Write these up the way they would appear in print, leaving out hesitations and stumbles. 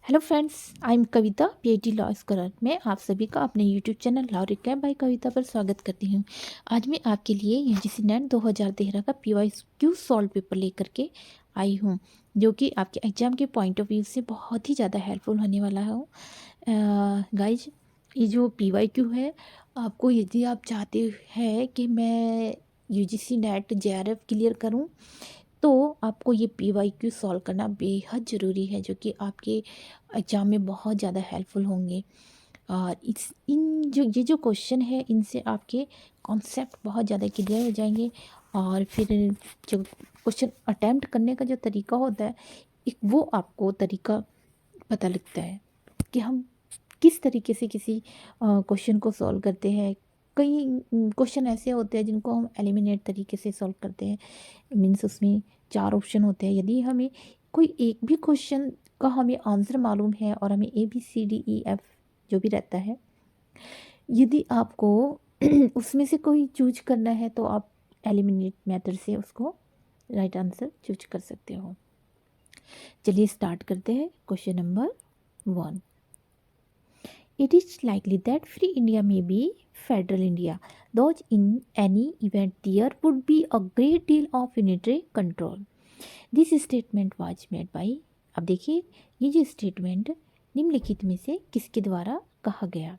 Hello friends, I am Kavita PhD law scholar. मैं आप सभी का अपने YouTube channel law recap by Kavita पर स्वागत करती हूँ। आज मैं आपके लिए यूजीसी नेट 2013 का पीवाईक्यू सॉल्व पेपर लेकर के आई हूँ, जो कि आपके एग्जाम के पॉइंट ऑफ व्यू से बहुत ही ज़्यादा हेल्पफुल होने वाला है। गाइज, ये जो पीवाईक्यू है, आपको यदि आप चाहते हैं कि मैं यूजीसी नेट जेआरएफ क्लियर करूँ, तो आपको ये पीवाईक्यू सॉल्व करना बेहद ज़रूरी है, जो कि आपके एग्ज़ाम में बहुत ज़्यादा हेल्पफुल होंगे। और ये जो क्वेश्चन है, इनसे आपके कॉन्सेप्ट बहुत ज़्यादा क्लियर हो जाएंगे। और फिर जो क्वेश्चन अटैम्प्ट करने का जो तरीका होता है, एक वो आपको तरीका पता लगता है कि हम किस तरीके से किसी क्वेश्चन को सॉल्व करते हैं। कई क्वेश्चन ऐसे होते हैं जिनको हम एलिमिनेट तरीके से सॉल्व करते हैं। मीन्स उसमें 4 ऑप्शन होते हैं। यदि हमें कोई एक भी क्वेश्चन का हमें आंसर मालूम है और हमें ABCDEF जो भी रहता है, यदि आपको उसमें से कोई चूज करना है, तो आप एलिमिनेट मेथड से उसको राइट आंसर चूज कर सकते हो। चलिए स्टार्ट करते हैं। Question number 1। It is likely that free India may be federal India, though in any event there would be a great deal of unitary control. This statement was made by, अब देखिए ये जो statement निम्नलिखित में से किसके द्वारा कहा गया।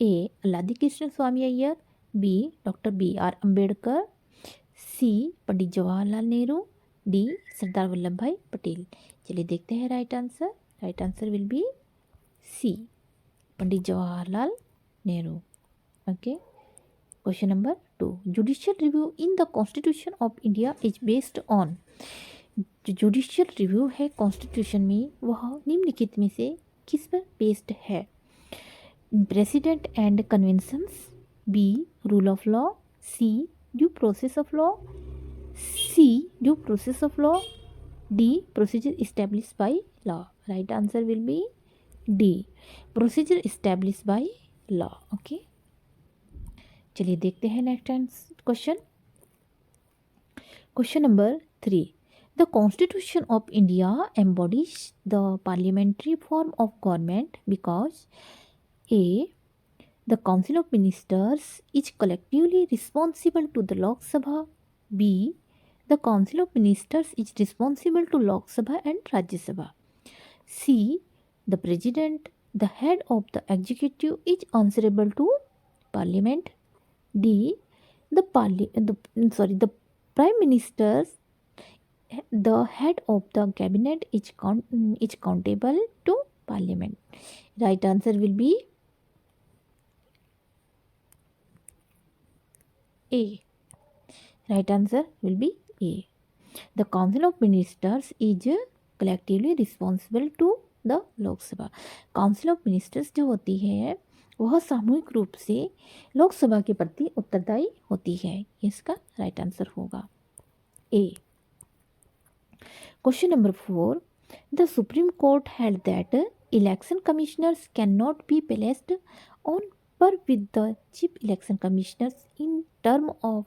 A. Alladi Krishnaswami Ayyar, B. Doctor BR Ambedkar, C. Pandit Jawaharlal Nehru, D. Sardar Vallabhbhai Patel. चलिए देखते हैं right answer. Right answer will be C, Pandit Jawaharlal Nehru. Okay. Question number 2। Judicial review in the constitution of India is based on. जो जुडिशियल रिव्यू है कॉन्स्टिट्यूशन में, वह निम्नलिखित में से किस पर बेस्ड है। President and conventions, B. Rule of law, C. Due process of law, C. Due process of law, D. Procedure establish by law. Right answer will be D, procedure establish by law. Okay, चलिए देखते हैं next question. Question number 3। The constitution of India embodies the parliamentary form of government because A. The council of ministers is collectively responsible to the Lok Sabha, B. The council of ministers is responsible to Lok Sabha and Rajya Sabha, C. The president, the head of the executive, is answerable to parliament, D. The prime minister, the head of the cabinet, is countable to parliament. Right answer will be A. Right answer will be A. The council of ministers is collectively responsible to the Lok Sabha. Council of ministers जो होती है, वह सामूहिक रूप से लोकसभा के प्रति उत्तरदायी होती है। इसका राइट आंसर होगा A. Question number 4। The supreme court held that election commissioners can not be placed on par with the chief election commissioners in term of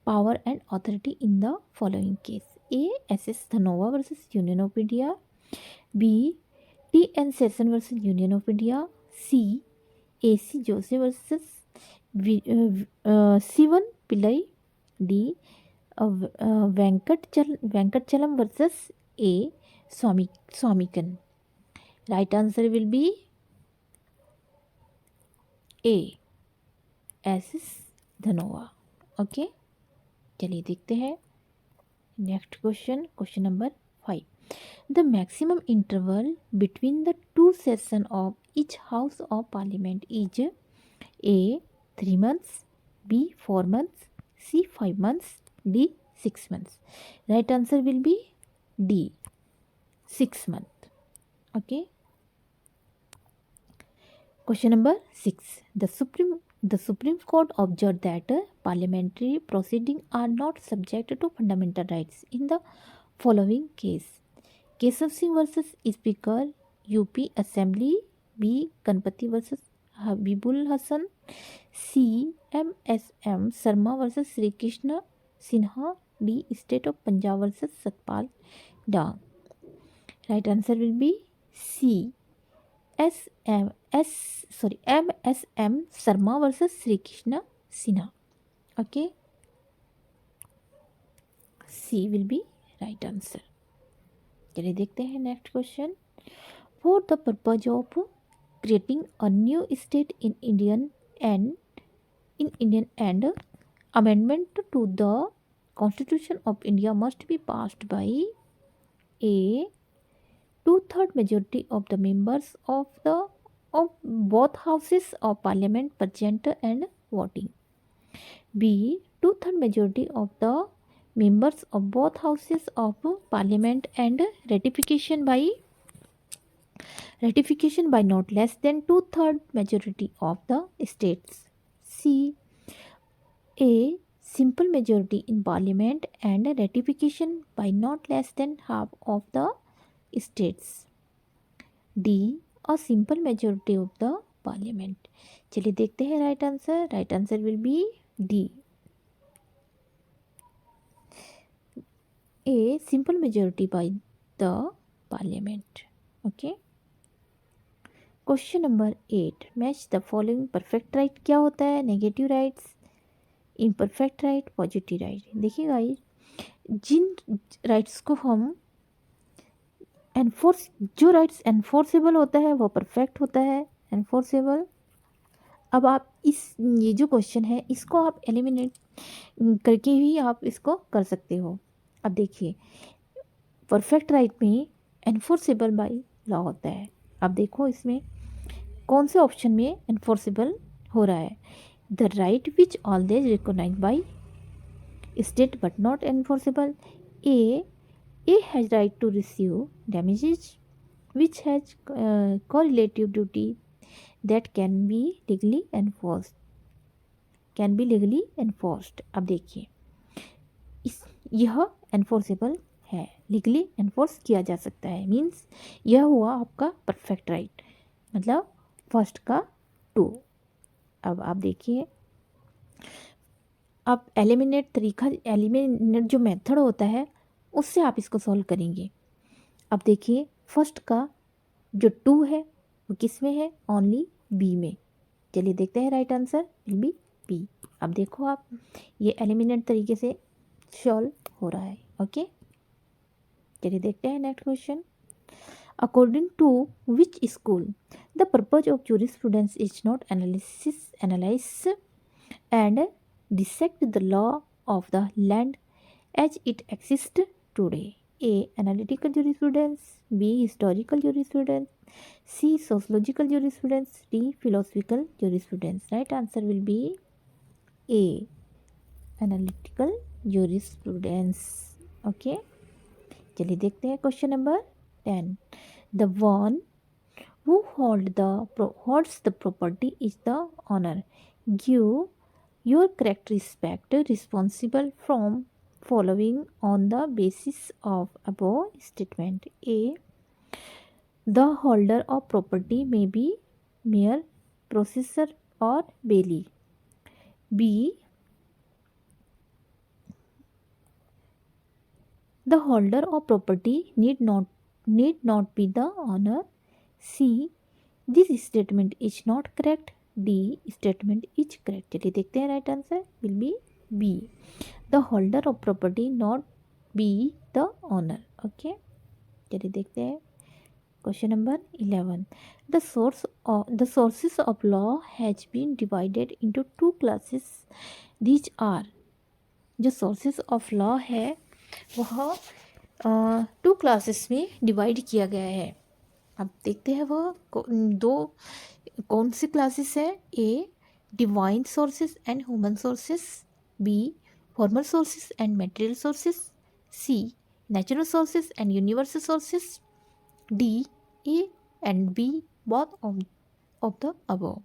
power and authority in the following case. A. SS Dhanoa versus union of India, B. TN Session versus union of India, C. AC Jose versus Sivan Pillai, D. Venkatachalam versus A. Swamickan. Right answer will be A. SS Dhanoa. Okay, चलिए देखते हैं next question. Question number 5। The maximum interval between the two sessions of each house of parliament is A. 3 months, B. 4 months, C. 5 months, D. 6 months. Right answer will be D. 6 months. Okay. Question number 6. The Supreme Court observed that parliamentary proceedings are not subject to fundamental rights in the following case. Keshav Singh versus speaker UP assembly, B. Ganapati versus Habibul Hasan, C. MSM Sharma versus Shri Krishna Sinha, D. State of Punjab versus Satpal Dang. Right answer will be C. M.S.M. Sharma versus Sri Krishna Sinha. Okay, C will be right answer. चलिए देखते हैं next question. For the purpose of creating a new state in Indian and amendment to the Constitution of India must be passed by a 2/3 majority of the members of both houses of parliament present and voting. B. 2/3 majority of the members of both houses of parliament and ratification by not less than 2/3 majority of the states. C. A simple majority in parliament and ratification by not less than half of the states. D. A simple majority of the parliament. चलिए देखते हैं right answer. Right answer will be D. A simple majority by the parliament. Okay. Question number 8. Match the following. Perfect right क्या होता है? Negative rights, imperfect right, positive right. देखिए guys, जिन rights को हम जो राइट्स एनफोर्सेबल होता है वो परफेक्ट होता है, एनफोर्सेबल. अब आप ये जो क्वेश्चन है इसको आप एलिमिनेट करके ही आप इसको कर सकते हो. अब देखिए, परफेक्ट राइट में एनफोर्सेबल बाय लॉ होता है. अब देखो इसमें कौन से ऑप्शन में एनफोर्सेबल हो रहा है. The right which always recognise by state but not enforceable. A has right to receive damages which has correlative duty that can be legally enforced. अब देखिए, यह एनफोर्सेबल है, लीगली एनफोर्स किया जा सकता है. मीन्स यह हुआ आपका परफेक्ट राइट, मतलब फर्स्ट का 2. अब आप देखिए, आप एलिमिनेट जो मेथड होता है उससे आप इसको सॉल्व करेंगे. अब देखिए, फर्स्ट का जो 2 है वो किस में है? ओनली बी में. चलिए देखते हैं right answer will be B. अब देखो आप, ये एलिमिनेट तरीके से सॉल्व हो रहा है. ओके, चलिए देखते हैं next question. According to which school the purpose of jurisprudence is not analyse and dissect the law of the land as it exist today. A. Analytical jurisprudence. B. Historical jurisprudence. C. Sociological jurisprudence. D. Philosophical jurisprudence. Right answer will be A. Analytical jurisprudence. Okay. चलिए देखते हैं question number 10. The one who holds the property is the owner. Give your correct respect responsible from following on the basis of above statement. A. The holder of property may be mayor, processor or bailey. B. The holder of property need not be the owner. C. This statement is not correct. D. Statement is correct. चलिए देखते हैं right answer will be B. The holder of property not be the owner. Okay, चलिए देखते हैं question number 11. The sources of law has been divided into 2 classes. These are, जो sources of law है वह 2 classes में divide किया गया है. अब देखते हैं वह दो कौन सी क्लासेस है. A. Divine sources and human sources. B. formal sources and material sources. C. natural sources and universal sources. D. A and B both of the above.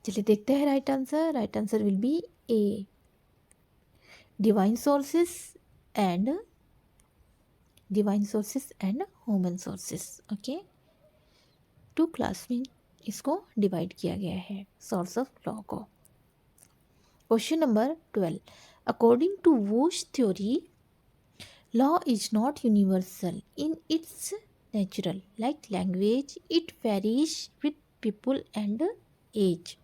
चलिए देखते हैं right answer. Right answer will B A. Divine sources and human sources. Okay, 2 class में इसको divide किया गया है source of law को. Question number 12. According to Wu's theory, law is not universal in its natural. Like language, it varies with people and age.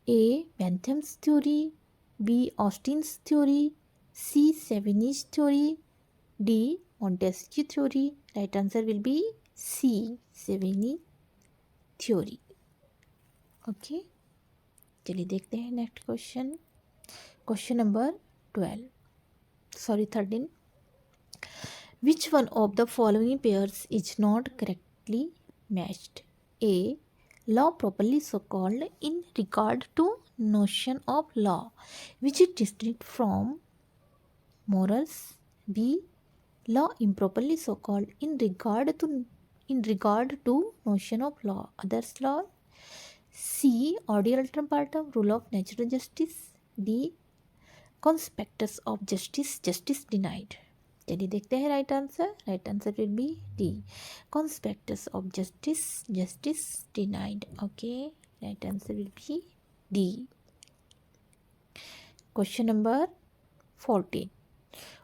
A. Bentham's theory, B. Austin's theory, C. Savigny's theory, D. Montesquieu theory. Right answer will be C. Savigny theory. Okay, चलिए देखते हैं next question. Question number 13. Which one of the following pairs is not correctly matched? A. Law properly so called in regard to notion of law, which is distinct from morals. B. Law improperly so called in regard to notion of law, others law. C. Order alterum partem, rule of natural justice. D. Conspectus of justice, justice denied. चलिए देखते हैं right answer will be D, conspectus of justice, justice denied. Okay, right answer will be D. Question number 14.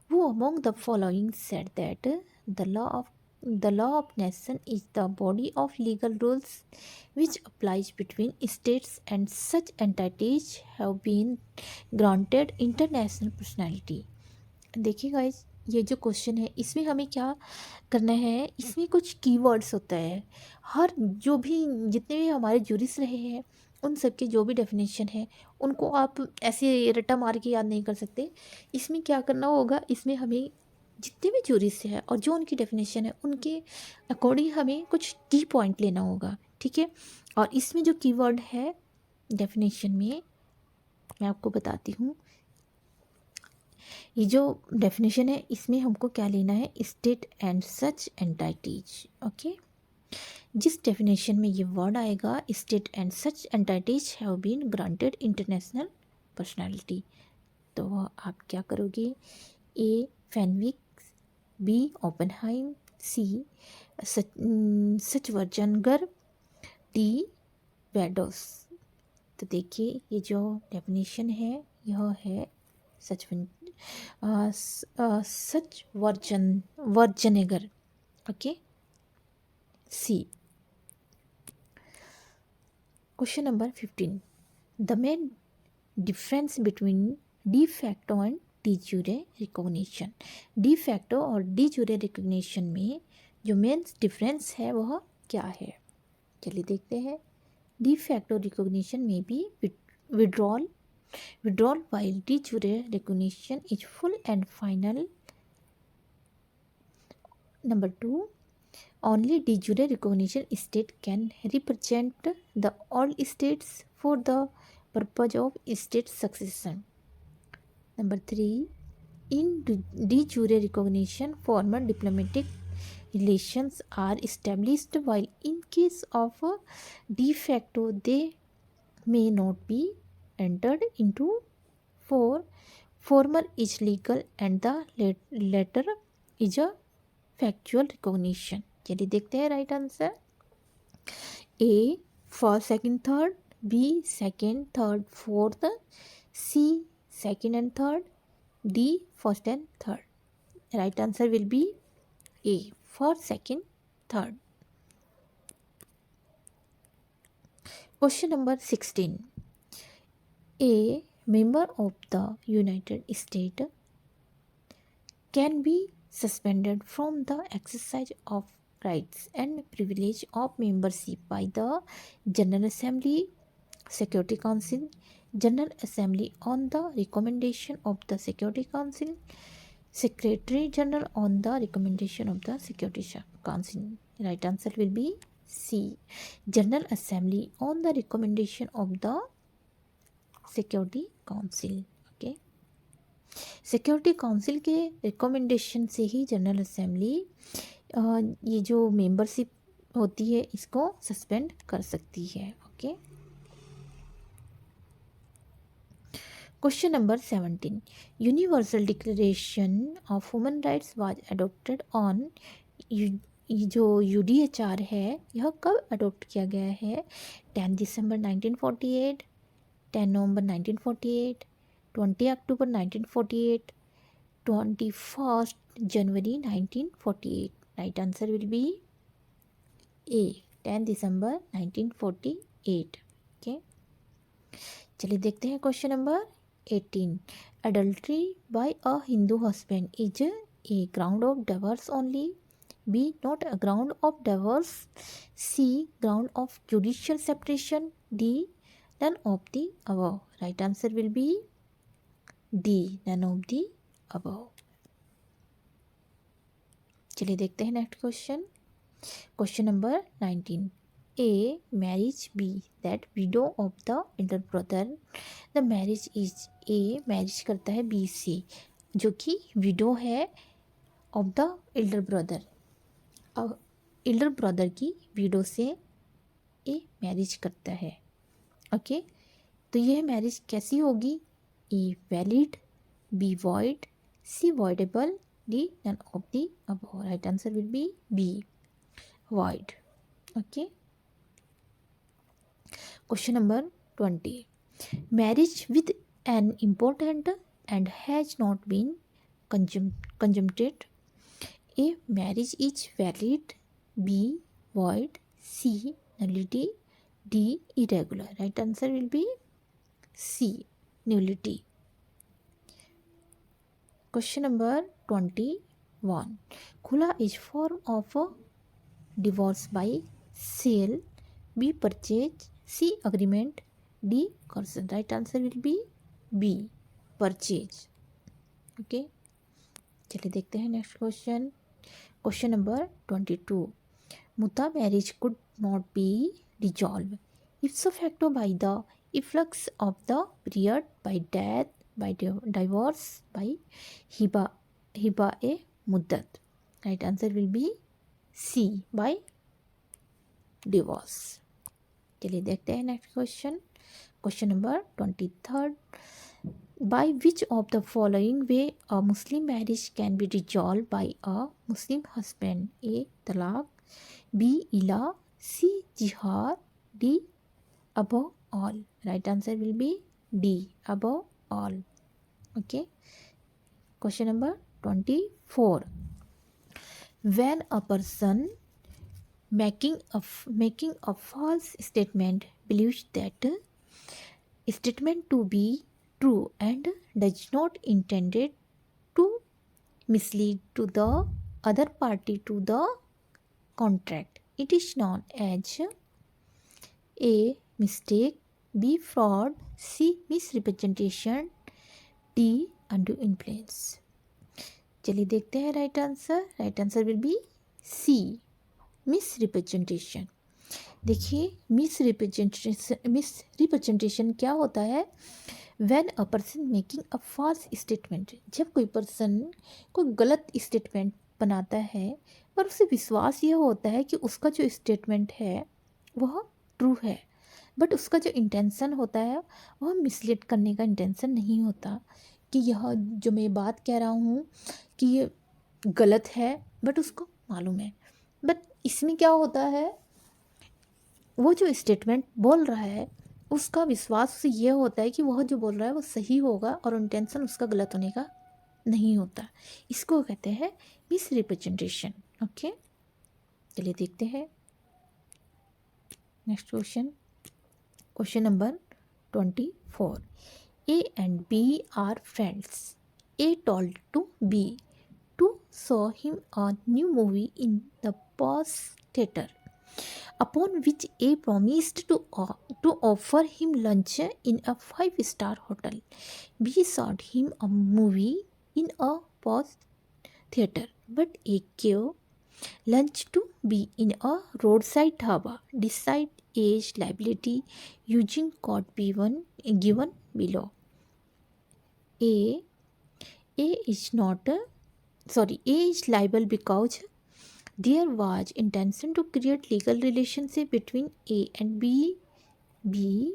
Who among the following said that the law of nation is the body of legal rules which applies between states and such entities have been granted international personality? देखिए guys, ये जो question है इसमें हमें क्या करना है, इसमें कुछ कीवर्ड्स होता है. हर जो भी जितने भी हमारे जूरिस रहे हैं उन सब के जो भी डेफिनेशन है उनको आप ऐसे रट्टा मार के याद नहीं कर सकते. इसमें क्या करना होगा, इसमें हमें जितने भी जूरिस है और जो उनकी डेफिनेशन है उनके अकॉर्डिंग हमें कुछ की पॉइंट लेना होगा. ठीक है, और इसमें जो कीवर्ड है डेफिनेशन में मैं आपको बताती हूँ. ये जो डेफिनेशन है इसमें हमको क्या लेना है, state and such entities. Okay, जिस डेफिनेशन में ये वर्ड आएगा state and such entities have been granted international personality, तो आप क्या करोगे, ए फैनविक, बी ओपनहाइम, सी सचवर्जनगर, डी वेडोस. तो देखिए ये जो डेफिनेशन है यह है सचवर्जनगर. Okay, C. Question number 15. The main difference between de facto and de jure recognition. De facto और डी जूरे रिकॉग्निशन में जो मेन डिफरेंस है वह क्या है, चलिए देखते हैं. डी फैक्टो रिकॉग्निशन में भी withdrawal while de jure recognition is full and final. Number 2, only de jure recognition state can represent the all states for the purpose of state succession. Number 3, in de jure recognition formal diplomatic relations are established, while in case of de facto they may not be entered into. 4, former is legal and the latter is a factual recognition. चलिए देखते हैं right answer. A first second third, B second third fourth, C second and third, D first and third. Right answer will be A first second third. Question number 16. A member of the United States can be suspended from the exercise of rights and privilege of membership by the General Assembly, Security Council, General Assembly on the recommendation of the Security Council, Secretary General on the recommendation of the Security Council. Right answer will be C. General Assembly on the recommendation of the security council. Okay, security council के recommendation से ही general assembly ये जो membership होती है इसको suspend कर सकती है. Okay, question number 17. Universal declaration of human rights was adopted on, ये जो UDHR है यह कब अडोप्ट किया गया है, 10 December 1948, 10 November 1948, 20 October 1948, 21 January 1948. Right answer will be A 10 December 1948। Okay, चलिए देखते हैं question number 18। Adultery by a Hindu husband is a ground of divorce only, B not a ground of divorce, C ground of judicial separation, D none of the above। Right answer will be D, none of the above। चलिए देखते हैं next question. Question number 19। A marriage B that widow of the elder brother, the marriage is, A marriage करता है B से जो कि widow है of the elder brother, elder brother की विडो से ए मैरिज करता है। ओके, तो यह मैरिज कैसी होगी? A valid, B void, C voidable, D none of the above. Right answer will be B, void. Okay, question number 20। Marriage with an important and has not been consummated, A marriage is valid, B void, C nullity, D irregular. Right answer will be C, nullity। Question number 21। Khula is form of divorce by sale, B purchase, C agreement, D coercion. Right answer will be B, purchase. Okay, चलिए देखते हैं next question. Question number 22। Muta marriage could not be dissolved ipso facto by the efflux of the period, by death, by divorce, by hiba a muddat। Right answer will be C, by divorce। चलिए देखते हैं next question. Question number 23। by which of the following way a Muslim marriage can be dissolved by a Muslim husband? A talaq, B ila, C jihar, D above all। Right answer will be D, above all। Okay, question number 24। when a person making a false statement believes that statement to be true and does not intended to mislead to the other party to the contract, it is known as A mistake, B fraud, C misrepresentation, D undue influence। चलिए देखते हैं right answer. Right answer will be C, misrepresentation. देखिए misrepresentation क्या होता है? When a person making a false statement, जब कोई person कोई गलत स्टेटमेंट बनाता है पर उसे विश्वास यह होता है कि उसका जो स्टेटमेंट है वह ट्रू है, बट उसका जो इंटेंशन होता है वह मिसलीड करने का इंटेंशन नहीं होता कि यह जो मैं बात कह रहा हूँ कि ये गलत है, बट उसको मालूम है। बट इसमें क्या होता है, वो जो स्टेटमेंट बोल रहा है उसका विश्वास उसे ये होता है कि वह जो बोल रहा है वो सही होगा और इंटेंशन उसका गलत होने का नहीं होता। इसको कहते हैं मिसरिप्रेजेंटेशन। ओके, चलिए देखते हैं next question. Question number 24। A and B are friends. A told to B to show him a new movie in the Boss Theatre, upon which A promised to offer him lunch in a 5-star hotel. B showed him a movie in a Boss Theatre, but A gave lunch to B in a roadside dhaba. Decide A's liability using code B1 given below. A is liable because there was intention to create legal relationship between A and B. B,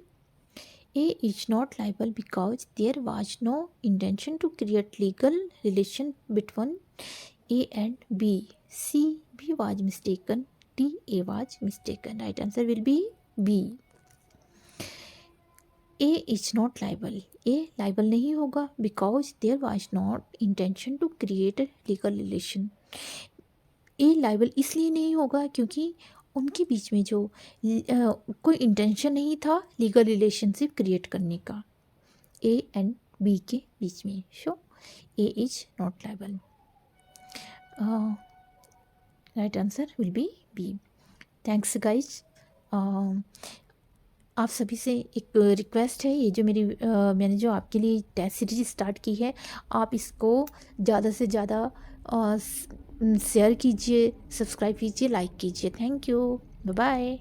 A is not liable because there was no intention to create legal relation between A and B. C, B was mistaken. D, A was mistaken। Right answer will be B, A is not liable। A liable नहीं होगा because there was not intention to create a legal relation। A liable इसलिए नहीं होगा क्योंकि उनके बीच में जो कोई इंटेंशन नहीं था लीगल रिलेशनशिप क्रिएट करने का ए एंड बी के बीच में। So A is not liable. Right answer will be B. Thanks guys. आप सभी से एक रिक्वेस्ट है, ये जो मैंने जो आपके लिए टेस्ट सीरीज स्टार्ट की है, आप इसको ज़्यादा से ज़्यादा शेयर कीजिए, सब्सक्राइब कीजिए, लाइक कीजिए। Thank you, bye bye.